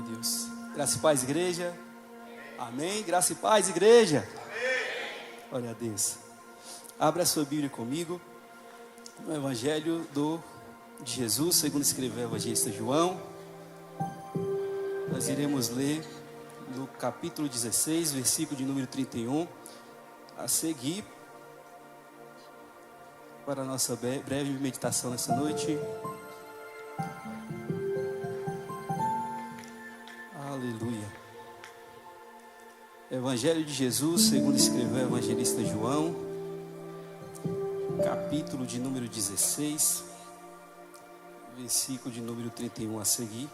Deus. Graça e paz, igreja. Amém. Graça e paz, igreja. Amém. Glória a Deus. Abra a sua Bíblia comigo no Evangelho de Jesus, segundo escreveu o evangelista João. Nós iremos ler no capítulo 16, versículo de número 31, a seguir, para a nossa breve meditação nessa noite. Aleluia. Evangelho de Jesus, segundo escreveu o evangelista João, capítulo de número 16, versículo de número 31 a seguir.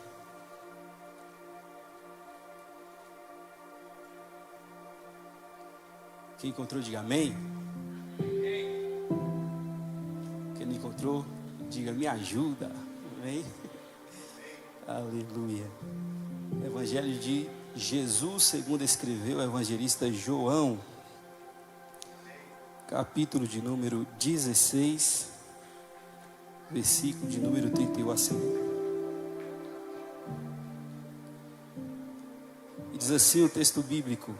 Quem encontrou, diga amém. Quem não encontrou, diga me ajuda. Amém. Aleluia. Evangelho de Jesus, segundo escreveu o evangelista João, capítulo de número 16, versículo de número 31 a seguir. E diz assim o texto bíblico: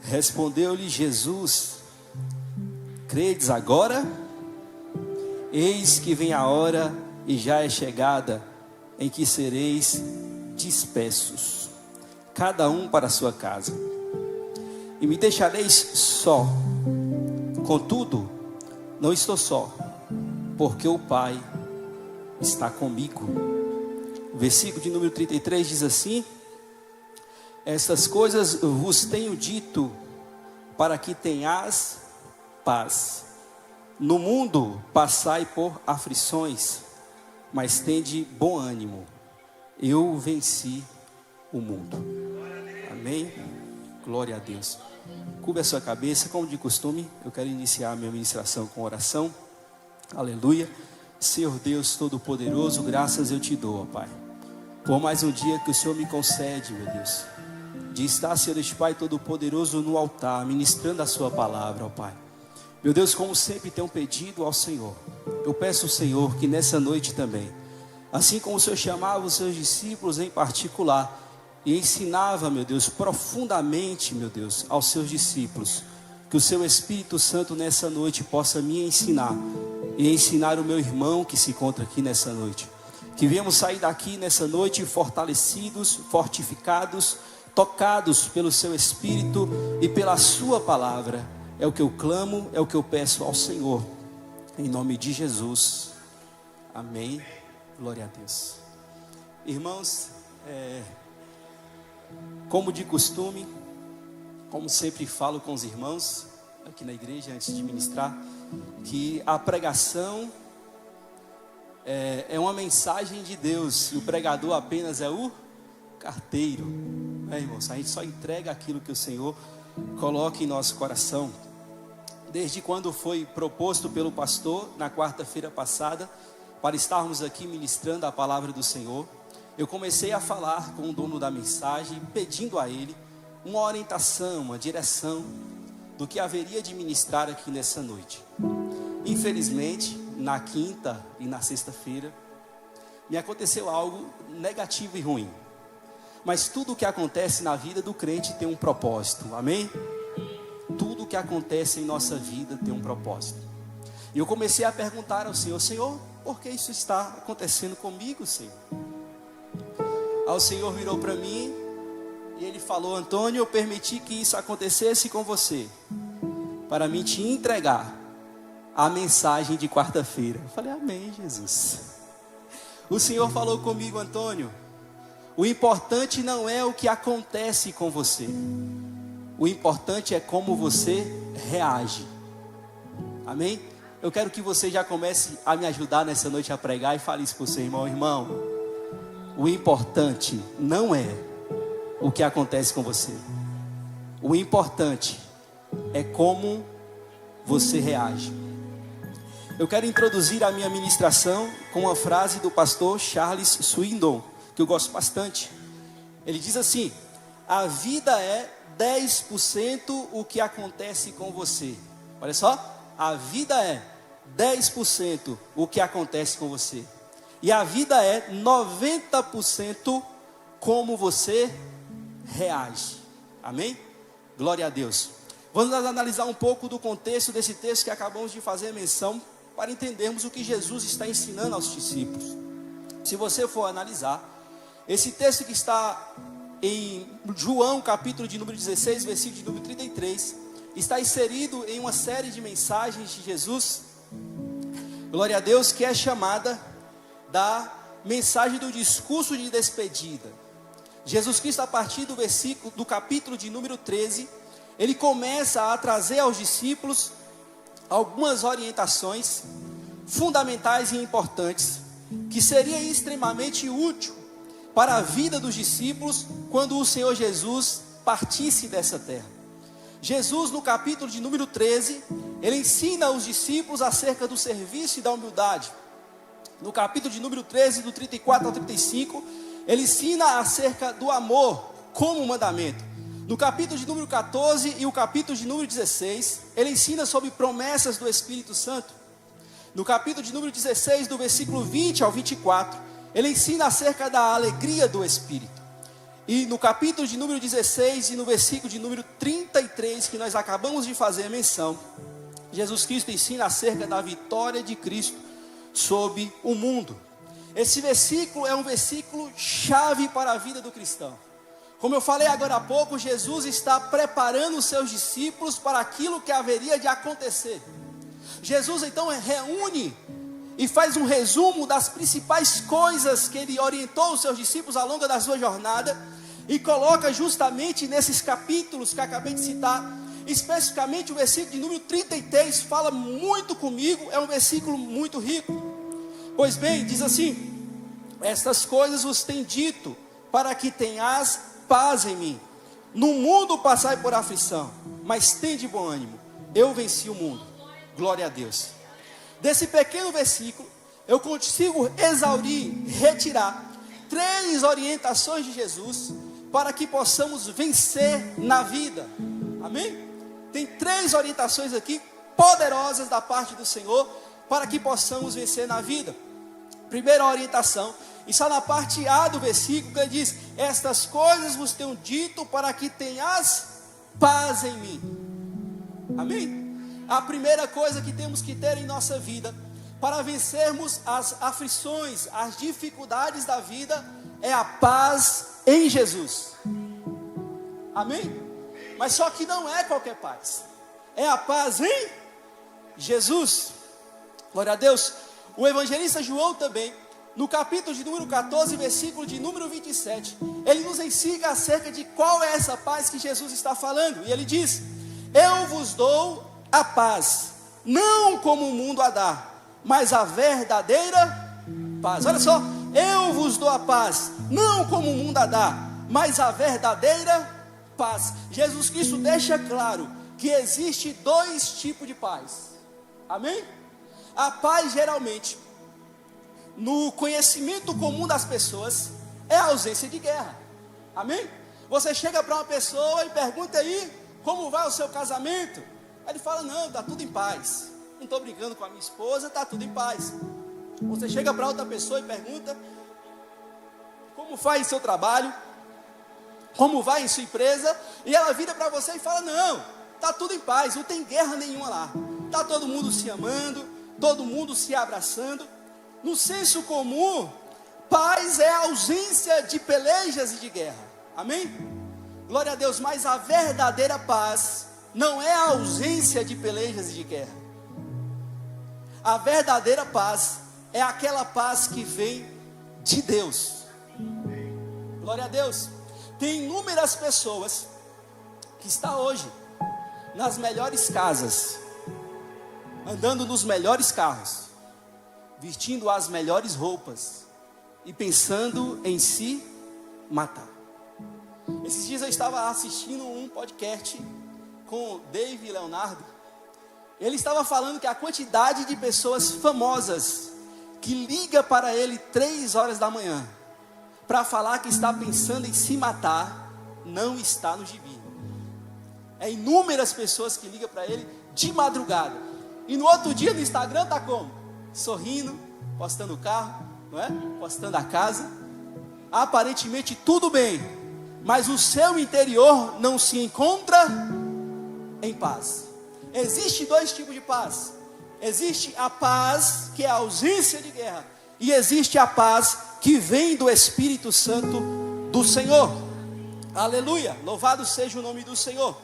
respondeu-lhe Jesus: credes agora? Eis que vem a hora e já é chegada em que sereis dispersos, cada um para a sua casa, e me deixareis só. Contudo, não estou só, porque o Pai está comigo. O versículo de número 33 diz assim: estas coisas vos tenho dito para que tenhas paz. No mundo passai por aflições, mas tende bom ânimo. Eu venci o mundo. Amém? Glória a Deus. Curva a sua cabeça, como de costume. Eu quero iniciar a minha ministração com oração. Aleluia. Senhor Deus Todo-Poderoso, graças eu te dou, ó Pai, por mais um dia que o Senhor me concede, meu Deus, de estar, Senhor Deus Pai Todo-Poderoso, no altar, ministrando a sua palavra, ó Pai. Meu Deus, como sempre tenho pedido ao Senhor, eu peço ao Senhor que nessa noite também, assim como o Senhor chamava os seus discípulos em particular, e ensinava, meu Deus, profundamente, meu Deus, aos seus discípulos, que o seu Espírito Santo nessa noite possa me ensinar, e ensinar o meu irmão que se encontra aqui nessa noite. Que viemos sair daqui nessa noite fortalecidos, fortificados, tocados pelo seu Espírito e pela sua palavra. É o que eu clamo, é o que eu peço ao Senhor, em nome de Jesus. Amém. Glória a Deus. Irmãos, como de costume, como sempre falo com os irmãos aqui na igreja antes de ministrar, que a pregação é uma mensagem de Deus, e o pregador apenas é o carteiro. Irmãos, a gente só entrega aquilo que o Senhor coloca em nosso coração. Desde quando foi proposto pelo pastor na quarta-feira passada, para estarmos aqui ministrando a palavra do Senhor, eu comecei a falar com o dono da mensagem, pedindo a ele uma orientação, uma direção do que haveria de ministrar aqui nessa noite. Infelizmente, na quinta e na sexta-feira, me aconteceu algo negativo e ruim. Mas tudo o que acontece na vida do crente tem um propósito, amém? Tudo o que acontece em nossa vida tem um propósito. E eu comecei a perguntar ao Senhor: Senhor, por que isso está acontecendo comigo, Senhor? Aí o Senhor virou para mim e Ele falou: Antônio, eu permiti que isso acontecesse com você, para mim te entregar a mensagem de quarta-feira. Eu falei: amém, Jesus. O Senhor falou comigo: Antônio, o importante não é o que acontece com você, o importante é como você reage. Amém? Eu quero que você já comece a me ajudar nessa noite a pregar e fale isso para o seu irmão: irmão, o importante não é o que acontece com você, o importante é como você reage. Eu quero introduzir a minha ministração com uma frase do pastor Charles Swindoll, que eu gosto bastante. Ele diz assim: a vida é 10% o que acontece com você. Olha só, a vida é 10% o que acontece com você. E a vida é 90% como você reage. Amém? Glória a Deus. Vamos analisar um pouco do contexto desse texto que acabamos de fazer menção, para entendermos o que Jesus está ensinando aos discípulos. Se você for analisar, esse texto que está em João, capítulo de número 16, versículo de número 33, está inserido em uma série de mensagens de Jesus, glória a Deus, que é chamada da mensagem do discurso de despedida. Jesus Cristo, a partir do capítulo de número 13, ele começa a trazer aos discípulos algumas orientações fundamentais e importantes, que seria extremamente útil para a vida dos discípulos quando o Senhor Jesus partisse dessa terra. Jesus, no capítulo de número 13, ele ensina aos discípulos acerca do serviço e da humildade. No capítulo de número 13, do 34 ao 35, ele ensina acerca do amor como mandamento. No capítulo de número 14 e o capítulo de número 16, ele ensina sobre promessas do Espírito Santo. No capítulo de número 16, do versículo 20 ao 24, ele ensina acerca da alegria do Espírito. E no capítulo de número 16 e no versículo de número 33, que nós acabamos de fazer menção, Jesus Cristo ensina acerca da vitória de Cristo sobre o mundo. Esse versículo é um versículo chave para a vida do cristão. Como eu falei agora há pouco, Jesus está preparando os seus discípulos para aquilo que haveria de acontecer. Jesus então reúne e faz um resumo das principais coisas que ele orientou os seus discípulos ao longo da sua jornada, e coloca justamente nesses capítulos que acabei de citar, especificamente o versículo de número 33, fala muito comigo, é um versículo muito rico. Pois bem, diz assim: estas coisas vos tenho dito, para que tenhas paz em mim. No mundo passai por aflição, mas tende bom ânimo, eu venci o mundo. Glória a Deus. Desse pequeno versículo, eu consigo exaurir, retirar 3 orientações de Jesus, para que possamos vencer na vida. Amém? Tem 3 orientações aqui, poderosas da parte do Senhor, para que possamos vencer na vida. Primeira orientação, está na parte A do versículo, que ele diz: estas coisas vos tenho dito, para que tenhas paz em mim. Amém? A primeira coisa que temos que ter em nossa vida, para vencermos as aflições, as dificuldades da vida, é a paz em Jesus. Amém? Mas só que não é qualquer paz, é a paz em Jesus. Glória a Deus. O evangelista João também, no capítulo de número 14, versículo de número 27, ele nos ensina acerca de qual é essa paz que Jesus está falando. E ele diz: eu vos dou a paz, não como o mundo a dá, mas a verdadeira paz. Olha só, eu vos dou a paz, não como o mundo a dá, mas a verdadeira paz. Jesus Cristo deixa claro que existe 2 tipos de paz. Amém? A paz, geralmente, no conhecimento comum das pessoas, é a ausência de guerra. Amém? Você chega para uma pessoa e pergunta aí, como vai o seu casamento? Aí ele fala: não, está tudo em paz. Não estou brincando com a minha esposa, está tudo em paz. Você chega para outra pessoa e pergunta: como vai em seu trabalho? Como vai em sua empresa? E ela vira para você e fala: não, está tudo em paz, não tem guerra nenhuma lá. Está todo mundo se amando, todo mundo se abraçando. No senso comum, paz é a ausência de pelejas e de guerra. Amém? Glória a Deus. Mas a verdadeira paz não é a ausência de pelejas e de guerra. A verdadeira paz é aquela paz que vem de Deus. Glória a Deus. Tem inúmeras pessoas que estão hoje nas melhores casas, andando nos melhores carros, vestindo as melhores roupas e pensando em se matar. Esses dias eu estava assistindo um podcast com Dave e Leonardo. Ele estava falando que a quantidade de pessoas famosas que liga para ele 3 horas da manhã para falar que está pensando em se matar não está no gibi. É inúmeras pessoas que ligam para ele de madrugada, e no outro dia no Instagram está como? Sorrindo, postando o carro, não é? Postando a casa, aparentemente tudo bem, mas o seu interior não se encontra em paz. Existem dois tipos de paz. Existe a paz que é a ausência de guerra, e existe a paz que vem do Espírito Santo do Senhor. Aleluia, louvado seja o nome do Senhor.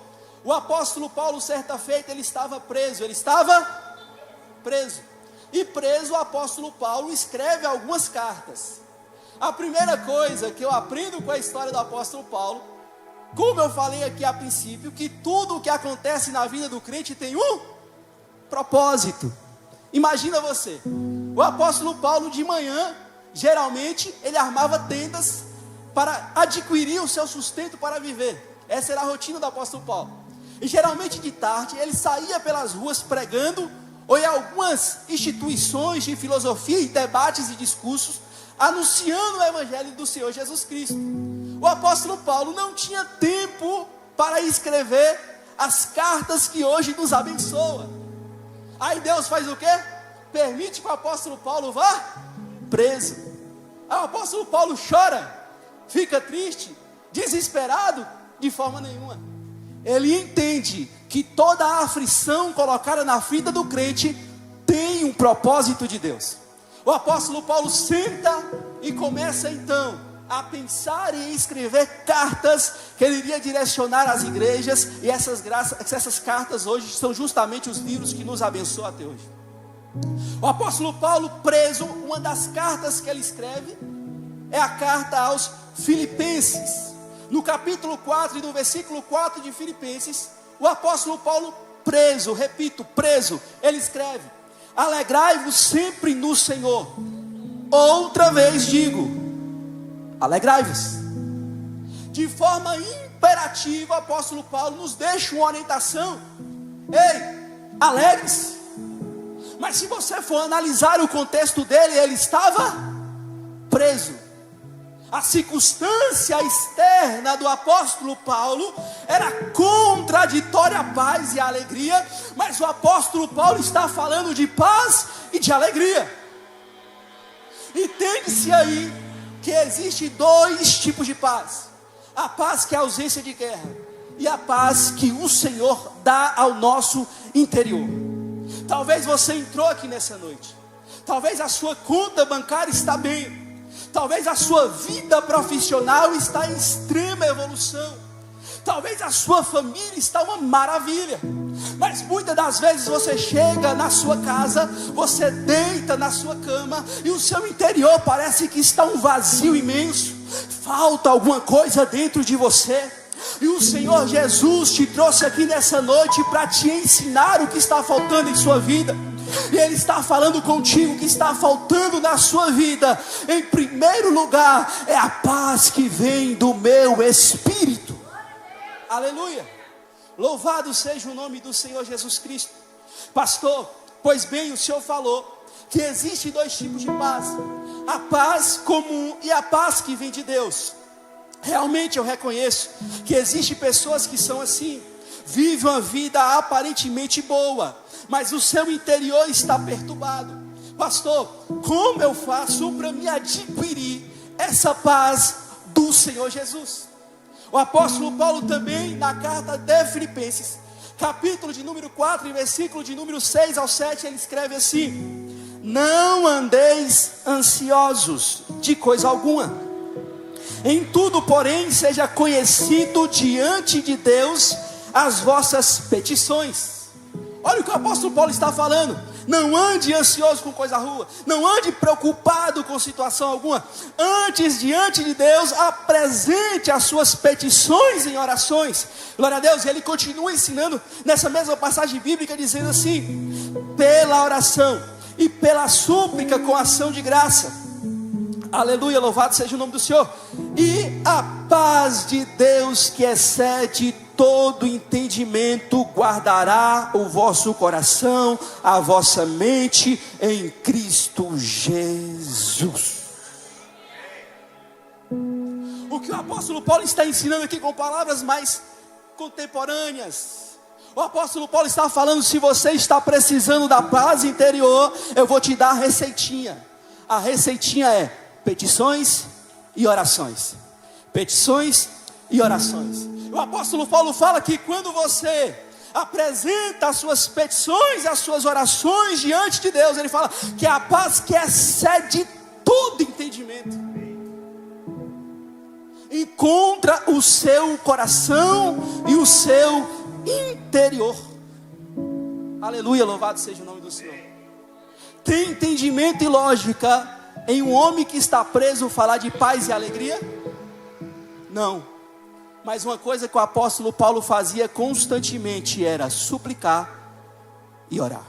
O apóstolo Paulo, certa feita, ele estava preso. E preso, o apóstolo Paulo escreve algumas cartas. A primeira coisa que eu aprendo com a história do apóstolo Paulo, como eu falei aqui a princípio, que tudo o que acontece na vida do crente tem um propósito. Imagina você, o apóstolo Paulo de manhã, geralmente ele armava tendas para adquirir o seu sustento para viver. Essa era a rotina do apóstolo Paulo. E geralmente de tarde ele saía pelas ruas pregando, ou em algumas instituições de filosofia e debates e discursos, anunciando o evangelho do Senhor Jesus Cristo. O apóstolo Paulo não tinha tempo para escrever as cartas que hoje nos abençoam. Aí Deus faz o quê? Permite que o apóstolo Paulo vá preso. Aí o apóstolo Paulo chora, fica triste, desesperado? De forma nenhuma. Ele entende que toda a aflição colocada na vida do crente tem um propósito de Deus. O apóstolo Paulo senta e começa então a pensar e escrever cartas que ele iria direcionar às igrejas, e essas cartas hoje são justamente os livros que nos abençoam até hoje. O apóstolo Paulo preso, uma das cartas que ele escreve é a carta aos Filipenses. No capítulo 4 e no versículo 4 de Filipenses, o apóstolo Paulo preso, repito, preso, ele escreve: alegrai-vos sempre no Senhor. Outra vez digo, alegrai-vos. De forma imperativa, o apóstolo Paulo nos deixa uma orientação: ei, alegre-se. Mas se você for analisar o contexto dele, ele estava preso. A circunstância externa do apóstolo Paulo era contraditória à paz e à alegria, mas o apóstolo Paulo está falando de paz e de alegria. Entende-se aí que existe dois tipos de paz: a paz que é a ausência de guerra, e a paz que o Senhor dá ao nosso interior. Talvez você entrou aqui nessa noite, talvez a sua conta bancária está bem, talvez a sua vida profissional está em extrema evolução, talvez a sua família está uma maravilha, mas muitas das vezes você chega na sua casa, você deita na sua cama, e o seu interior parece que está um vazio imenso, falta alguma coisa dentro de você. E o Senhor Jesus te trouxe aqui nessa noite para te ensinar o que está faltando em sua vida. E Ele está falando contigo que está faltando na sua vida. Em primeiro lugar, é a paz que vem do meu espírito. Aleluia. Louvado seja o nome do Senhor Jesus Cristo. Pastor, pois bem, o Senhor falou que existem dois tipos de paz: a paz comum e a paz que vem de Deus. Realmente eu reconheço que existem pessoas que são assim, vivem uma vida aparentemente boa, mas o seu interior está perturbado. Pastor, como eu faço para me adquirir essa paz do Senhor Jesus? O apóstolo Paulo também, na carta de Filipenses, capítulo de número 4 e versículo de número 6 ao 7, ele escreve assim: não andeis ansiosos de coisa alguma, em tudo, porém, seja conhecido diante de Deus as vossas petições. Olha o que o apóstolo Paulo está falando: não ande ansioso com coisa ruim, não ande preocupado com situação alguma. Antes, diante de Deus, apresente as suas petições em orações. Glória a Deus. E ele continua ensinando nessa mesma passagem bíblica, dizendo assim: pela oração e pela súplica com ação de graça. Aleluia, louvado seja o nome do Senhor. E a paz de Deus, que excede todo entendimento, guardará o vosso coração, a vossa mente em Cristo Jesus. O que o apóstolo Paulo está ensinando aqui com palavras mais contemporâneas, o apóstolo Paulo está falando: se você está precisando da paz interior, eu vou te dar a receitinha. A receitinha é petições e orações. Petições e orações. O apóstolo Paulo fala que quando você apresenta as suas petições, as suas orações diante de Deus, ele fala que a paz que excede todo entendimento encontra o seu coração e o seu interior. Aleluia, louvado seja o nome do Senhor. Tem entendimento e lógica em um homem que está preso falar de paz e alegria? Não. Mas uma coisa que o apóstolo Paulo fazia constantemente era suplicar e orar.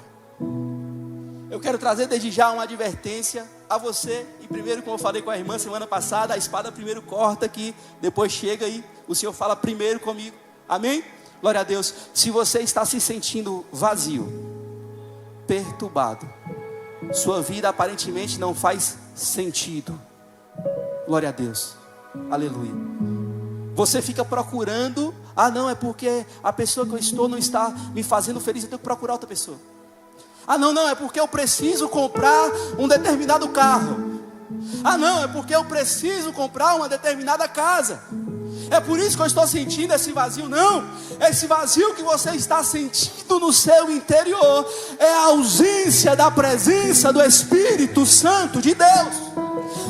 Eu quero trazer desde já uma advertência a você. E primeiro, como eu falei com a irmã semana passada, a espada primeiro corta aqui, depois chega aí, o Senhor fala primeiro comigo. Amém? Glória a Deus. Se você está se sentindo vazio, perturbado, sua vida aparentemente não faz sentido, glória a Deus, aleluia. Você fica procurando, não, é porque a pessoa que eu estou não está me fazendo feliz, eu tenho que procurar outra pessoa. Não, é porque eu preciso comprar um determinado carro. Não, é porque eu preciso comprar uma determinada casa. É por isso que eu estou sentindo esse vazio. Não, esse vazio que você está sentindo no seu interior é a ausência da presença do Espírito Santo de Deus.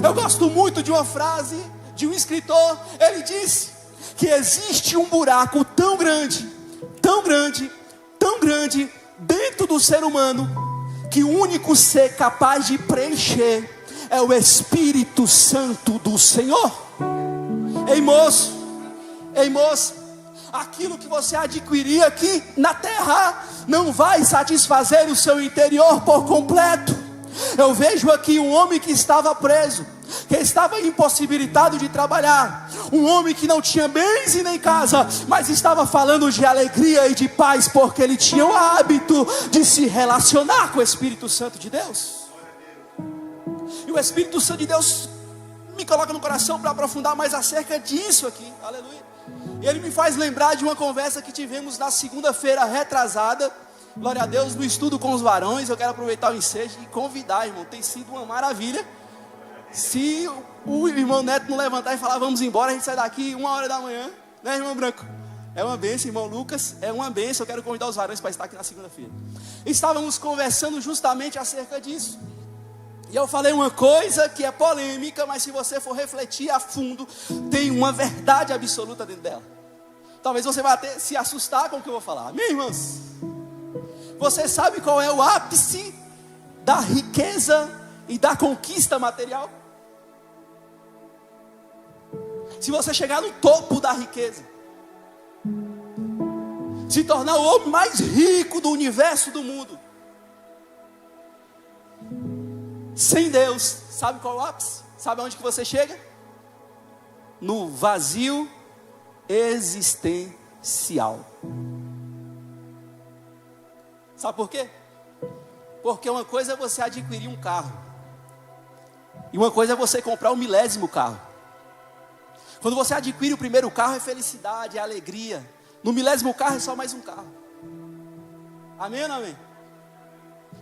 Eu gosto muito de uma frase de um escritor. Ele disse que existe um buraco tão grande, tão grande, tão grande dentro do ser humano, que o único ser capaz de preencher é o Espírito Santo do Senhor. Ei moço, aquilo que você adquirir aqui na terra não vai satisfazer o seu interior por completo. Eu vejo aqui um homem que estava preso, que estava impossibilitado de trabalhar, um homem que não tinha bens e nem casa, mas estava falando de alegria e de paz, porque ele tinha o hábito de se relacionar com o Espírito Santo de Deus. E o Espírito Santo de Deus me coloca no coração para aprofundar mais acerca disso aqui, aleluia. E ele me faz lembrar de uma conversa que tivemos na segunda-feira retrasada, glória a Deus, no estudo com os varões. Eu quero aproveitar o ensejo e convidar, irmão, tem sido uma maravilha. Se o irmão Neto não levantar e falar vamos embora, a gente sai daqui 1h da manhã, né, irmão Branco? É uma bênção, irmão Lucas, é uma bênção. Eu quero convidar os varões para estar aqui na segunda-feira. Estávamos conversando justamente acerca disso. E eu falei uma coisa que é polêmica, mas se você for refletir a fundo, tem uma verdade absoluta dentro dela. Talvez você vá até se assustar com o que eu vou falar. Amém, irmãos? Você sabe qual é o ápice da riqueza e da conquista material? Se você chegar no topo da riqueza, se tornar o homem mais rico do universo, do mundo, sem Deus, sabe qual é o ápice? Sabe aonde que você chega? No vazio existencial. Sabe por quê? Porque uma coisa é você adquirir um carro, e uma coisa é você comprar o 1000º carro. Quando você adquire o primeiro carro é felicidade, é alegria. No 1000º carro é só mais um carro. Amém ou não amém?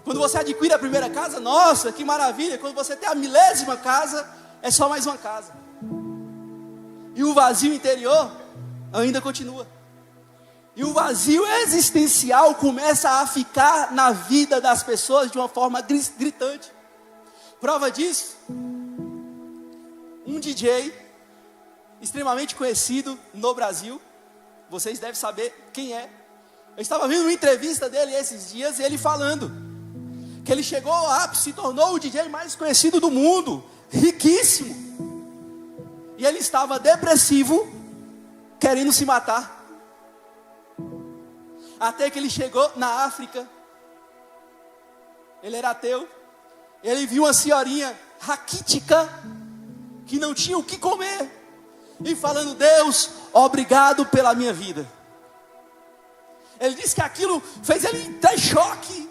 Quando você adquire a primeira casa, nossa, que maravilha. Quando você tem a 1000ª casa, é só mais uma casa. E o vazio interior ainda continua. E o vazio existencial começa a ficar na vida das pessoas de uma forma gritante. Prova disso, um DJ extremamente conhecido no Brasil, vocês devem saber quem é. Eu estava vendo uma entrevista dele esses dias, e ele falando que ele chegou ao ápice, se tornou o DJ mais conhecido do mundo, riquíssimo, e ele estava depressivo, querendo se matar, até que ele chegou na África. Ele era ateu, ele viu uma senhorinha raquítica, que não tinha o que comer, e falando: Deus, obrigado pela minha vida. Ele disse que aquilo fez ele ter choque.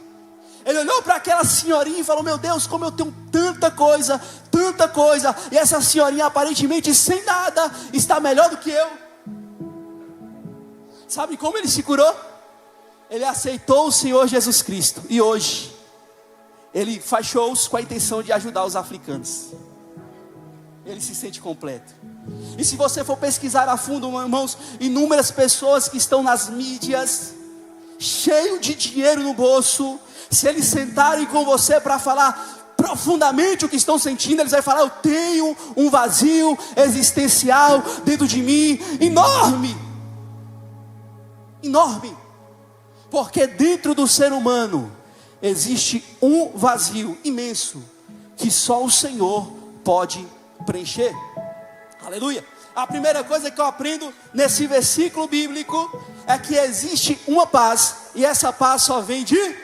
Ele olhou para aquela senhorinha e falou: meu Deus, como eu tenho tanta coisa, e essa senhorinha aparentemente sem nada, está melhor do que eu. Sabe como ele se curou? Ele aceitou o Senhor Jesus Cristo, e hoje ele faz shows com a intenção de ajudar os africanos. Ele se sente completo. E se você for pesquisar a fundo, irmãos, inúmeras pessoas que estão nas mídias, cheio de dinheiro no bolso, se eles sentarem com você para falar profundamente o que estão sentindo, eles vão falar: eu tenho um vazio existencial dentro de mim, enorme, enorme, porque dentro do ser humano existe um vazio imenso, que só o Senhor pode preencher. Aleluia. A primeira coisa que eu aprendo nesse versículo bíblico é que existe uma paz, e essa paz só vem de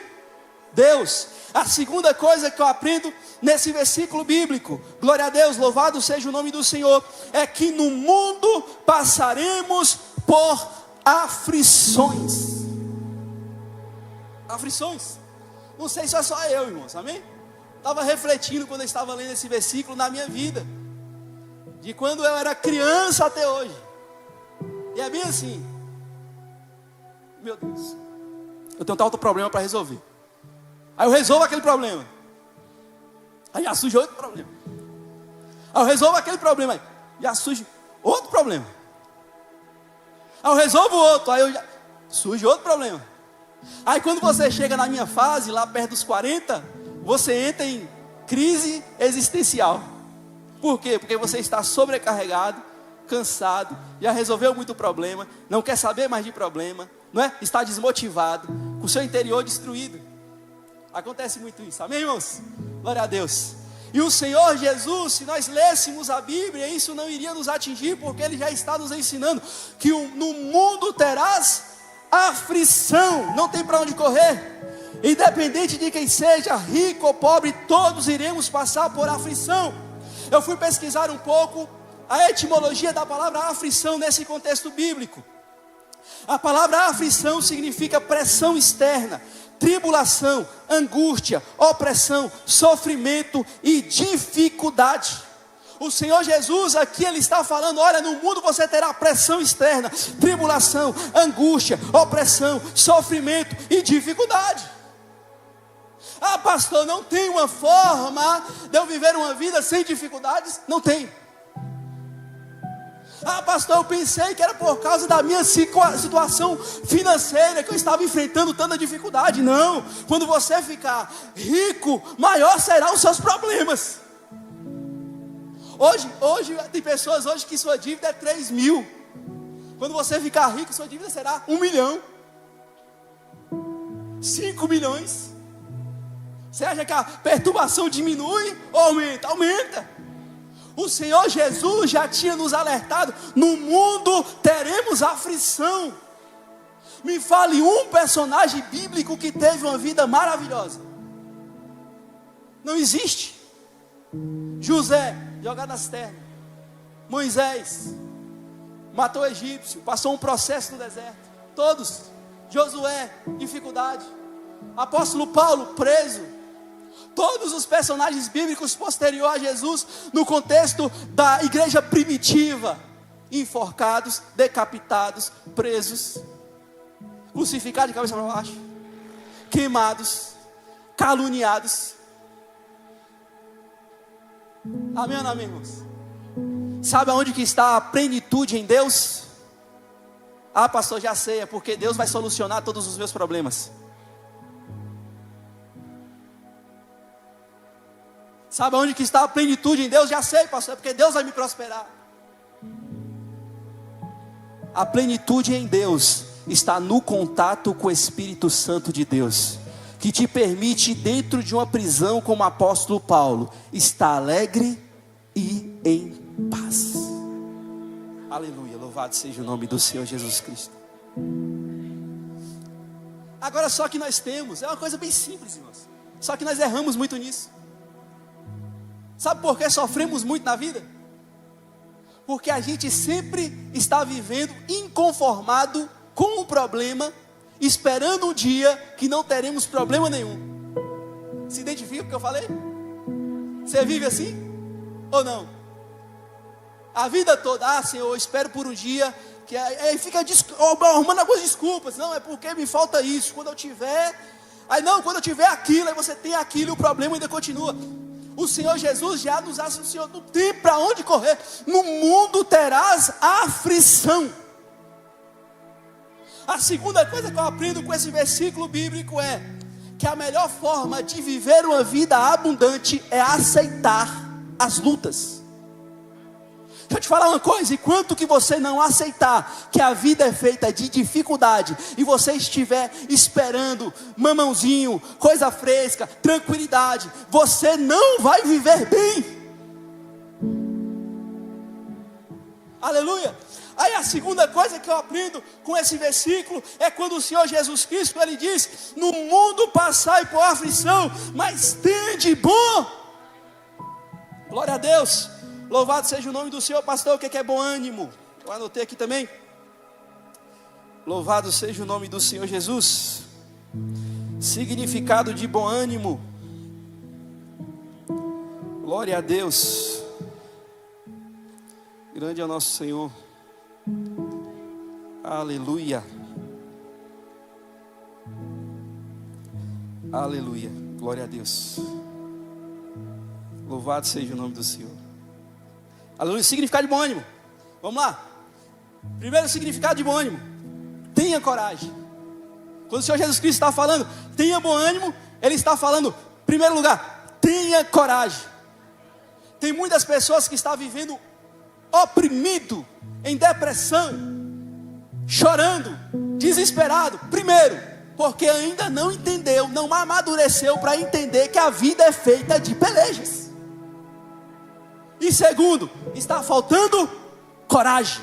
Deus. A segunda coisa que eu aprendo nesse versículo bíblico, glória a Deus, louvado seja o nome do Senhor, é que no mundo passaremos por aflições. Aflições. Não sei se é só eu, irmãos, amém? Estava refletindo quando eu estava lendo esse versículo na minha vida, de quando eu era criança até hoje. E é bem assim: meu Deus, eu tenho tal problema para resolver. Aí eu resolvo aquele problema, aí já surge outro problema. Aí eu resolvo aquele problema, aí já surge outro problema. Aí eu resolvo outro, aí já surge outro problema. Aí quando você chega na minha fase, lá perto dos 40, você entra em crise existencial. Por quê? Porque você está sobrecarregado, cansado, já resolveu muito problema, não quer saber mais de problema, não é? Está desmotivado, com o seu interior destruído. Acontece muito isso, amém, irmãos? Glória a Deus. E o Senhor Jesus, se nós lêssemos a Bíblia, isso não iria nos atingir, porque Ele já está nos ensinando que no mundo terás aflição, não tem para onde correr. Independente de quem seja, rico ou pobre, todos iremos passar por aflição. Eu fui pesquisar um pouco a etimologia da palavra aflição nesse contexto bíblico. A palavra aflição significa pressão externa, tribulação, angústia, opressão, sofrimento e dificuldade. O Senhor Jesus aqui, Ele está falando: olha, no mundo você terá pressão externa, tribulação, angústia, opressão, sofrimento e dificuldade. Ah, pastor, não tem uma forma de eu viver uma vida sem dificuldades? Não tem. Ah, pastor, eu pensei que era por causa da minha situação financeira que eu estava enfrentando tanta dificuldade. Não, quando você ficar rico, maior serão os seus problemas. Hoje tem pessoas hoje que sua dívida é 3 mil. Quando você ficar rico, sua dívida será 1 milhão, 5 milhões. Você acha que a perturbação diminui ou aumenta? Aumenta. O Senhor Jesus já tinha nos alertado: no mundo teremos aflição. Me fale um personagem bíblico que teve uma vida maravilhosa. Não existe. José, jogado nas terras. Moisés, matou o egípcio, passou um processo no deserto. Todos. Josué, dificuldade. Apóstolo Paulo, preso. Todos os personagens bíblicos posterior a Jesus, no contexto da igreja primitiva, enforcados, decapitados, presos, crucificados de cabeça para baixo, queimados, caluniados. Amém ou não, amém, irmãos? Sabe aonde que está a plenitude em Deus? Ah, pastor, já sei, é porque Deus vai solucionar todos os meus problemas. Sabe onde que está a plenitude em Deus? Já sei, pastor, é porque Deus vai me prosperar. A plenitude em Deus está no contato com o Espírito Santo de Deus, que te permite, dentro de uma prisão como o apóstolo Paulo, estar alegre e em paz. Aleluia, louvado seja o nome do Senhor Jesus Cristo. Agora só que nós temos, é uma coisa bem simples, irmãos, só que nós erramos muito nisso. Sabe por que sofremos muito na vida? Porque a gente sempre está vivendo inconformado com o problema, esperando um dia que não teremos problema nenhum. Se identifica com o que eu falei? Você vive assim? Ou não? A vida toda, Senhor, eu espero por um dia que aí fica arrumando algumas desculpas. Não, é porque me falta isso. Quando eu tiver, Aí não, quando eu tiver aquilo, aí você tem aquilo e o problema ainda continua. O Senhor Jesus já nos anunciou, não tem para onde correr. No mundo terás aflição. A segunda coisa que eu aprendo com esse versículo bíblico é que a melhor forma de viver uma vida abundante é aceitar as lutas. Deixa eu te falar uma coisa, enquanto que você não aceitar que a vida é feita de dificuldade, e você estiver esperando mamãozinho, coisa fresca, tranquilidade, você não vai viver bem. Aleluia. Aí a segunda coisa que eu aprendo com esse versículo é quando o Senhor Jesus Cristo, Ele diz: no mundo passai por aflição, mas tende bom. Glória a Deus. Louvado seja o nome do Senhor. Pastor, o que é bom ânimo? Eu anotei aqui também. Louvado seja o nome do Senhor Jesus. Significado de bom ânimo. Glória a Deus. Grande é o nosso Senhor. Aleluia. Aleluia. Glória a Deus. Louvado seja o nome do Senhor. Aleluia. Significado de bom ânimo. Vamos lá. Primeiro significado de bom ânimo: tenha coragem. Quando o Senhor Jesus Cristo está falando tenha bom ânimo, Ele está falando, em primeiro lugar, tenha coragem. Tem muitas pessoas que estão vivendo oprimido, em depressão, chorando, desesperado. Primeiro, porque ainda não entendeu, não amadureceu para entender que a vida é feita de pelejas. E segundo, está faltando coragem.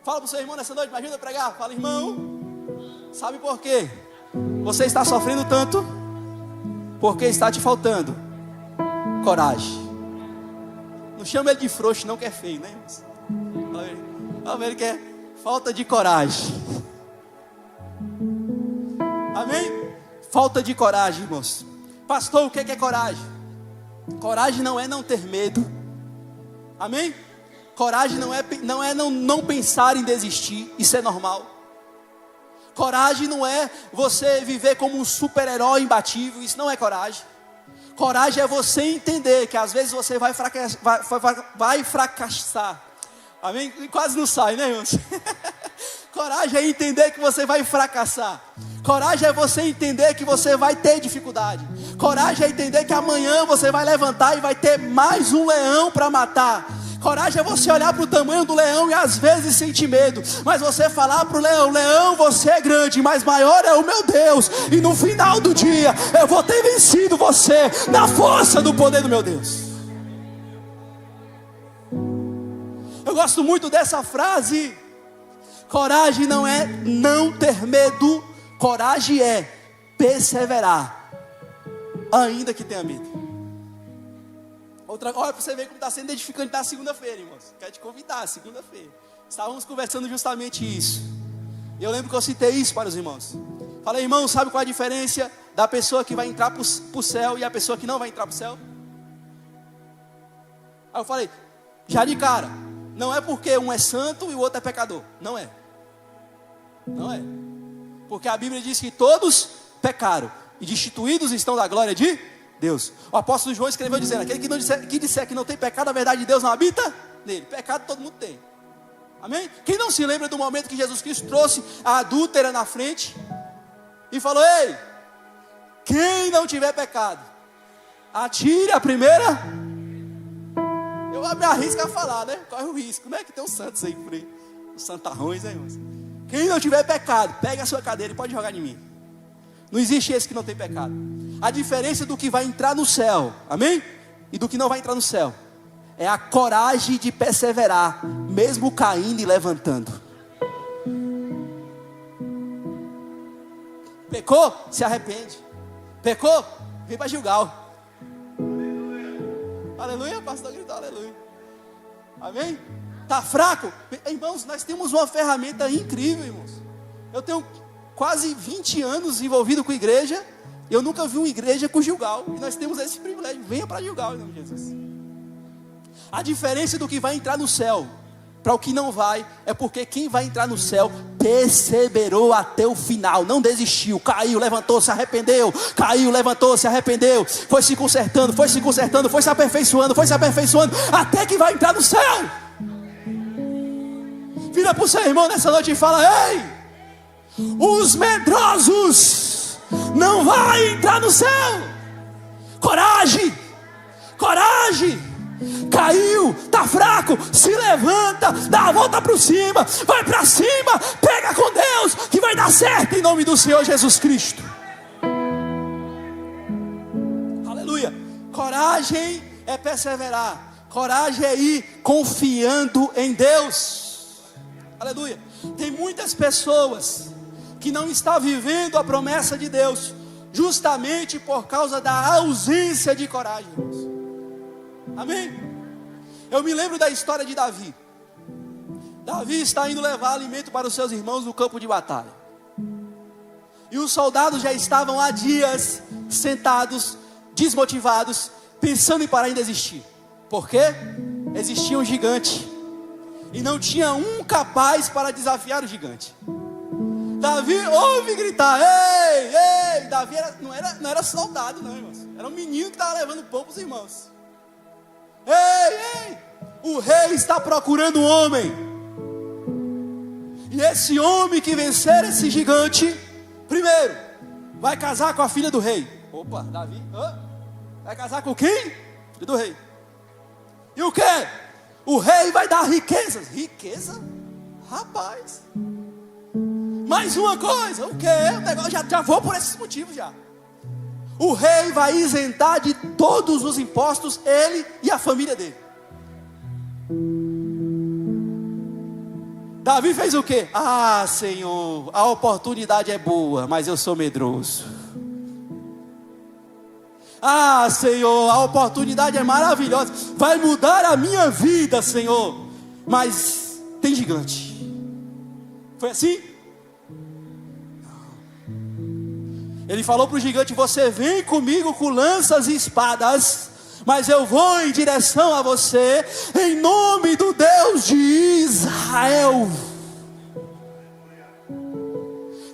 Fala para o seu irmão nessa noite, me ajuda a pregar. Fala, irmão, sabe por quê você está sofrendo tanto? Porque está te faltando coragem. Não chama ele de frouxo não, que é feio, né? Fala ele que é falta de coragem. Amém? Falta de coragem, irmãos. Pastor, o que é coragem? Coragem não é não ter medo. Amém? Coragem não é não pensar em desistir. Isso é normal. Coragem não é você viver como um super-herói imbatível. Isso não é coragem. Coragem é você entender que às vezes você vai fracassar. Amém? Quase não sai, né, irmãos? Coragem é entender que você vai fracassar. Coragem é você entender que você vai ter dificuldade. Coragem é entender que amanhã você vai levantar e vai ter mais um leão para matar. Coragem é você olhar para o tamanho do leão e às vezes sentir medo, mas você falar para o leão: leão, você é grande, mas maior é o meu Deus, e no final do dia eu vou ter vencido você na força do poder do meu Deus. Eu gosto muito dessa frase. Coragem não é não ter medo, coragem é perseverar, ainda que tenha medo. Olha para você ver como está sendo edificante na segunda-feira, irmãos. Quero te convidar, segunda-feira. Estávamos conversando justamente isso. Eu lembro que eu citei isso para os irmãos. Falei, irmão, sabe qual é a diferença da pessoa que vai entrar para o céu e a pessoa que não vai entrar para o céu? Aí eu falei, já de cara, não é porque um é santo e o outro é pecador. Não é. Não é. Porque a Bíblia diz que todos pecaram e destituídos estão da glória de Deus. O apóstolo João escreveu dizendo: aquele que disser que não tem pecado, a verdade de Deus não habita nele. Pecado todo mundo tem. Amém? Quem não se lembra do momento que Jesus Cristo trouxe a adúltera na frente e falou: ei, quem não tiver pecado, atire a primeira. Eu me arrisco a falar, né? Corre o risco, né? Que tem os santos aí por aí, os santarrões, né, irmãos? Quem não tiver pecado, pega a sua cadeira e pode jogar em mim. Não existe esse que não tem pecado. A diferença do que vai entrar no céu, amém? E do que não vai entrar no céu é a coragem de perseverar, mesmo caindo e levantando. Pecou? Se arrepende. Pecou? Vem para Gilgal. Aleluia, pastor gritou aleluia. Amém? Está fraco? Irmãos, nós temos uma ferramenta incrível, irmãos. Eu tenho quase 20 anos envolvido com igreja. Eu nunca vi uma igreja com Gilgal. E nós temos esse privilégio. Venha para Gilgal, em nome de Jesus. A diferença do que vai entrar no céu para o que não vai, é porque quem vai entrar no céu perseverou até o final, não desistiu, caiu, levantou, se arrependeu, caiu, levantou, se arrependeu, foi se consertando, foi se aperfeiçoando, até que vai entrar no céu. Vira para o seu irmão nessa noite e fala: ei, os medrosos não vão entrar no céu. Coragem, coragem. Caiu, está fraco, se levanta, dá a volta para cima, vai para cima, pega com Deus, que vai dar certo em nome do Senhor Jesus Cristo. Aleluia. Coragem é perseverar, coragem é ir confiando em Deus. Aleluia. Tem muitas pessoas que não estão vivendo a promessa de Deus, justamente por causa da ausência de coragem. Amém? Eu me lembro da história de Davi. Davi está indo levar alimento para os seus irmãos no campo de batalha. E os soldados já estavam há dias sentados, desmotivados, pensando em parar em desistir. Por quê? Existia um gigante e não tinha um capaz para desafiar o gigante. Davi ouve gritar: ei, ei! Davi não era soldado não, irmãos. Era um menino que estava levando pão para os irmãos. Ei, ei, o rei está procurando um homem, e esse homem que vencer esse gigante, primeiro, vai casar com a filha do rei. Opa, Davi, vai casar com quem? Filho do rei. E o que? O rei vai dar riquezas. Riqueza? Rapaz. Mais uma coisa, o que? O negócio, já vou por esses motivos já. O rei vai isentar de todos os impostos ele e a família dele. Davi fez o quê? Ah, Senhor, a oportunidade é boa, mas eu sou medroso. Ah, Senhor, a oportunidade é maravilhosa, vai mudar a minha vida, Senhor, mas tem gigante. Foi assim? Ele falou para o gigante: você vem comigo com lanças e espadas, mas eu vou em direção a você, em nome do Deus de Israel.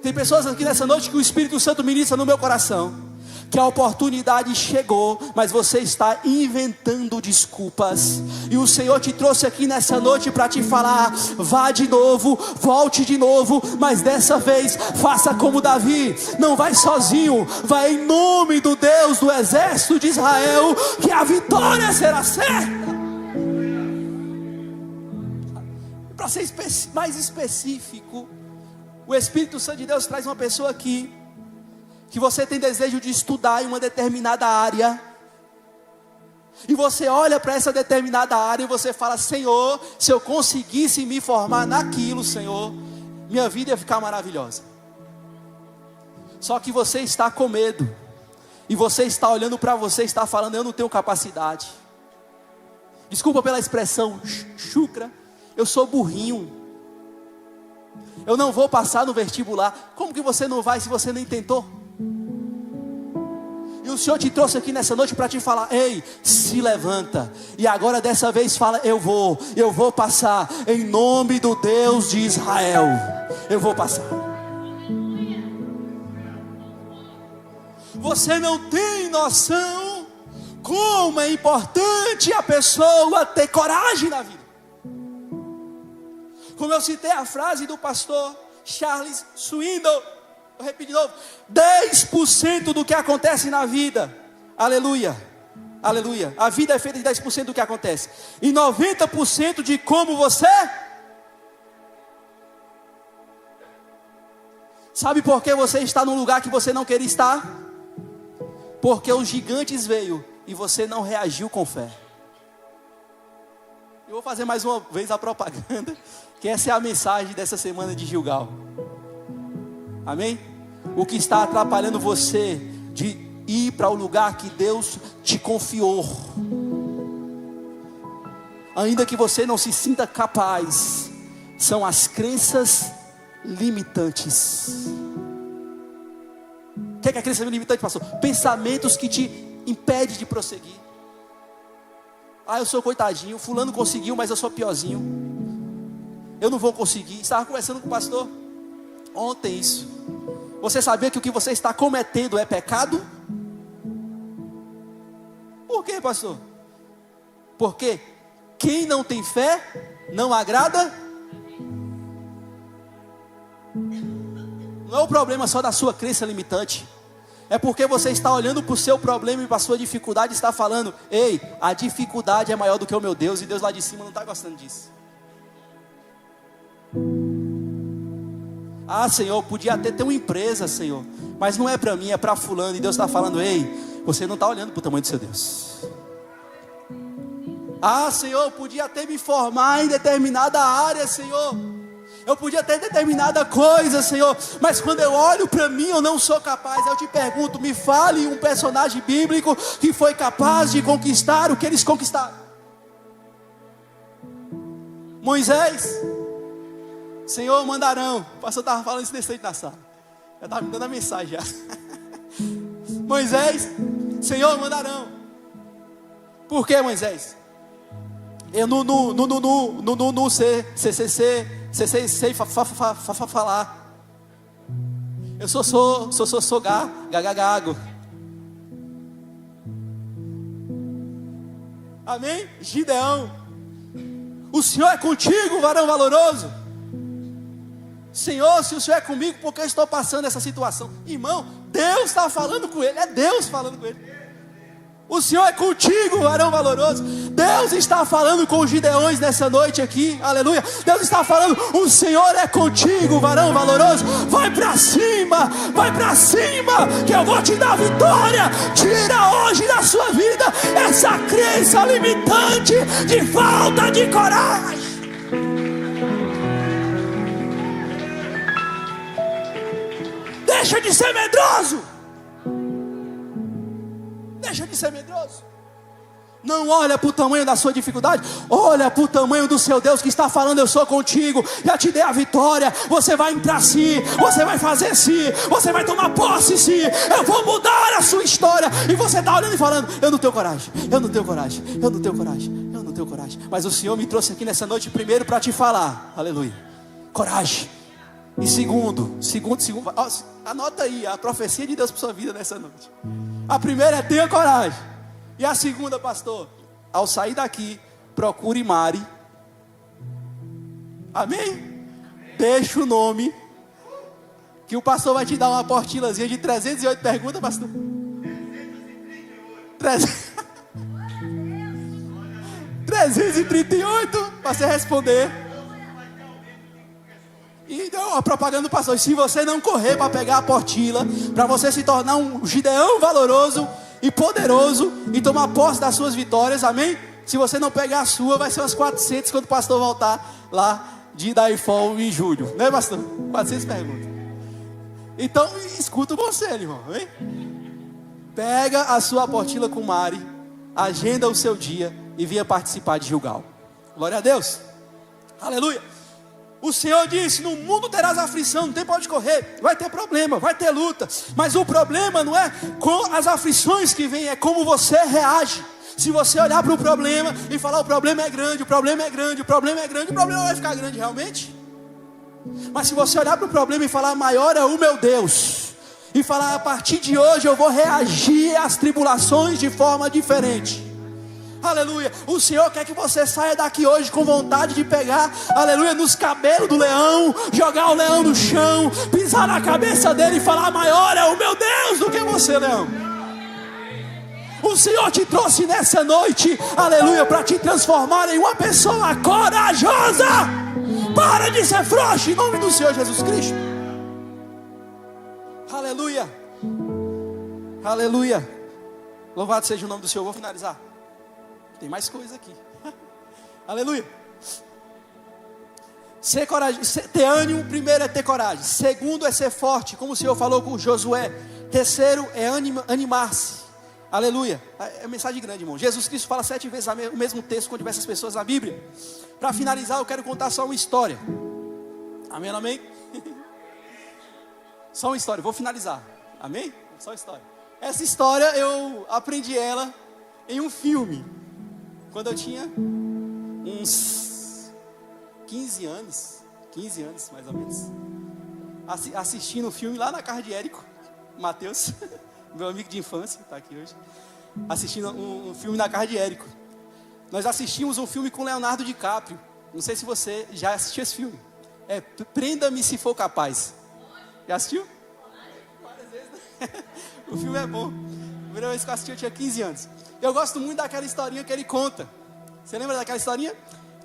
Tem pessoas aqui nessa noite que o Espírito Santo ministra no meu coração, que a oportunidade chegou, mas você está inventando desculpas, e o Senhor te trouxe aqui nessa noite para te falar: vá de novo, volte de novo, mas dessa vez faça como Davi, não vai sozinho, vai em nome do Deus do exército de Israel, que a vitória será certa. Para ser mais específico, o Espírito Santo de Deus traz uma pessoa aqui que você tem desejo de estudar em uma determinada área, e você olha para essa determinada área e você fala: Senhor, se eu conseguisse me formar naquilo, Senhor, minha vida ia ficar maravilhosa. Só que você está com medo, e você está olhando para você, está falando: eu não tenho capacidade. Desculpa pela expressão chucra, eu sou burrinho, eu não vou passar no vestibular. Como que você não vai se você nem tentou? E o Senhor te trouxe aqui nessa noite para te falar: ei, se levanta, e agora dessa vez fala: eu vou passar, em nome do Deus de Israel, eu vou passar. Você não tem noção como é importante a pessoa ter coragem na vida. Como eu citei a frase do pastor Charles Swindoll, vou repetir de novo: 10% do que acontece na vida, aleluia, aleluia, a vida é feita de 10% do que acontece, e 90% de como você. Sabe por que você está num lugar que você não queria estar? Porque os gigantes veio e você não reagiu com fé. Eu vou fazer mais uma vez a propaganda, que essa é a mensagem dessa semana de Gilgal. Amém? O que está atrapalhando você de ir para o lugar que Deus te confiou, ainda que você não se sinta capaz, são as crenças limitantes. O que é a crença limitante, pastor? Pensamentos que te impedem de prosseguir. Ah, eu sou coitadinho, fulano conseguiu, mas eu sou piorzinho. eu não vou conseguir. Estava conversando com o pastor ontem isso. Você sabia que o que você está cometendo é pecado? Por quê, pastor? Porque quem não tem fé não agrada. Não é o problema só da sua crença limitante. É porque você está olhando para o seu problema e para a sua dificuldade e está falando: ei, a dificuldade é maior do que o meu Deus. E Deus lá de cima não está gostando disso. Ah, Senhor, podia até ter uma empresa, Senhor, mas não é para mim, é para fulano. E Deus está falando: ei, você não está olhando para o tamanho do seu Deus. Ah, Senhor, eu podia até me formar em determinada área, Senhor, eu podia ter determinada coisa, Senhor, mas quando eu olho para mim, eu não sou capaz. Eu te pergunto, me fale um personagem bíblico que foi capaz de conquistar o que eles conquistaram. Moisés, Senhor, mandarão. O pastor estava falando isso nesse na sala. Já estava me dando a mensagem já. Moisés, Senhor, mandarão. Por que, Moisés? Eu não sei falar. Eu sou gagago. Amém? Gideão, o Senhor é contigo, varão valoroso. Senhor, se o Senhor é comigo, por que eu estou passando essa situação? Irmão, Deus está falando com ele. É Deus falando com ele. O Senhor é contigo, varão valoroso. Deus está falando com os Gideões nessa noite aqui, aleluia. Deus está falando: o Senhor é contigo, varão valoroso. Vai para cima, que eu vou te dar vitória. Tira hoje da sua vida essa crença limitante de falta de coragem. Deixa de ser medroso. Deixa de ser medroso. Não olha para o tamanho da sua dificuldade, olha para o tamanho do seu Deus que está falando: eu sou contigo, já te dei a vitória. Você vai entrar sim, você vai fazer sim, você vai tomar posse sim. Eu vou mudar a sua história. E você está olhando e falando: eu não tenho coragem, eu não tenho coragem, eu não tenho coragem, eu não tenho coragem. Mas o Senhor me trouxe aqui nessa noite primeiro para te falar, aleluia, coragem. E segundo, anota aí a profecia de Deus para sua vida nessa noite. A primeira é: tenha coragem. E a segunda, pastor, ao sair daqui, procure Mari. Amém? Deixa o nome, que o pastor vai te dar uma apostilazinha de 308 perguntas, pastor. 338 para você responder. E deu a propaganda do pastor: se você não correr para pegar a apostila, para você se tornar um Gideão valoroso e poderoso e tomar posse das suas vitórias, amém? Se você não pegar a sua, vai ser umas 400 quando o pastor voltar lá de Daifol em julho, né, pastor? 400 perguntas. Então, escuta o conselho, irmão, amém? Pega a sua apostila com Mari, agenda o seu dia e venha participar de Gilgal. Glória a Deus, aleluia. O Senhor disse: no mundo terás aflição, não tem para onde correr, vai ter problema, vai ter luta. Mas o problema não é com as aflições que vêm, é como você reage. Se você olhar para o problema e falar: o problema é grande, o problema é grande, o problema é grande, o problema vai ficar grande realmente? Mas se você olhar para o problema e falar: maior é o meu Deus, e falar: a partir de hoje eu vou reagir às tribulações de forma diferente, aleluia. O Senhor quer que você saia daqui hoje com vontade de pegar, aleluia, nos cabelos do leão, jogar o leão no chão, pisar na cabeça dele e falar: maior é o meu Deus do que você, leão. O Senhor te trouxe nessa noite, aleluia, para te transformar em uma pessoa corajosa. Para de ser frouxo em nome do Senhor Jesus Cristo. Aleluia, aleluia. Louvado seja o nome do Senhor. Vou finalizar. Tem mais coisa aqui. Aleluia. Ser corajoso, ter ânimo. Primeiro é ter coragem. Segundo é ser forte, como o Senhor falou com Josué. Terceiro é animar-se. Aleluia. É mensagem grande, irmão. Jesus Cristo fala 7 vezes o mesmo texto com diversas pessoas na Bíblia. Para finalizar, eu quero contar só uma história. Amém, amém? Só uma história, vou finalizar. Amém? Só uma história. Essa história eu aprendi ela em um filme, quando eu tinha uns 15 anos mais ou menos, assistindo um filme lá na casa de Érico, Mateus, meu amigo de infância, está aqui hoje, assistindo um filme na casa de Érico. Nós assistimos um filme com Leonardo DiCaprio, não sei se você já assistiu esse filme, Prenda-me se for capaz. Já assistiu? Várias vezes, né? O filme é bom. A primeira vez que eu assisti eu tinha 15 anos. Eu gosto muito daquela historinha que ele conta. Você lembra daquela historinha?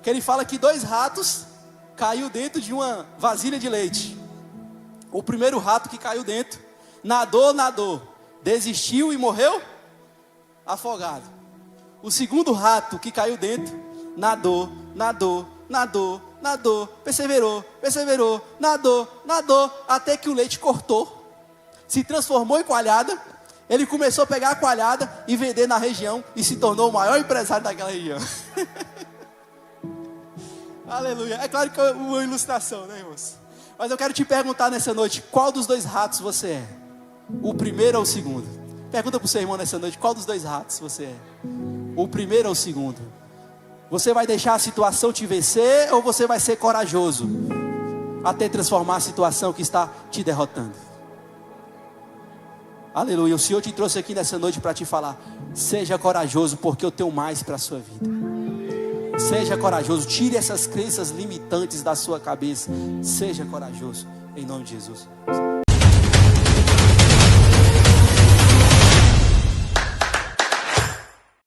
Que ele fala que 2 ratos caiu dentro de uma vasilha de leite. O primeiro rato que caiu dentro, nadou, desistiu e morreu afogado. O segundo rato que caiu dentro, nadou, perseverou, nadou, até que o leite cortou, se transformou em coalhada. Ele começou a pegar a coalhada e vender na região e se tornou o maior empresário daquela região. Aleluia. É claro que é uma ilustração, né, irmãos? Mas eu quero te perguntar nessa noite, qual dos 2 ratos você é? O primeiro ou o segundo? Pergunta para o seu irmão nessa noite, qual dos 2 ratos você é? O primeiro ou o segundo? Você vai deixar a situação te vencer ou você vai ser corajoso até transformar a situação que está te derrotando? Aleluia. O Senhor te trouxe aqui nessa noite para te falar: seja corajoso, porque eu tenho mais para a sua vida. Seja corajoso, tire essas crenças limitantes da sua cabeça. Seja corajoso, em nome de Jesus.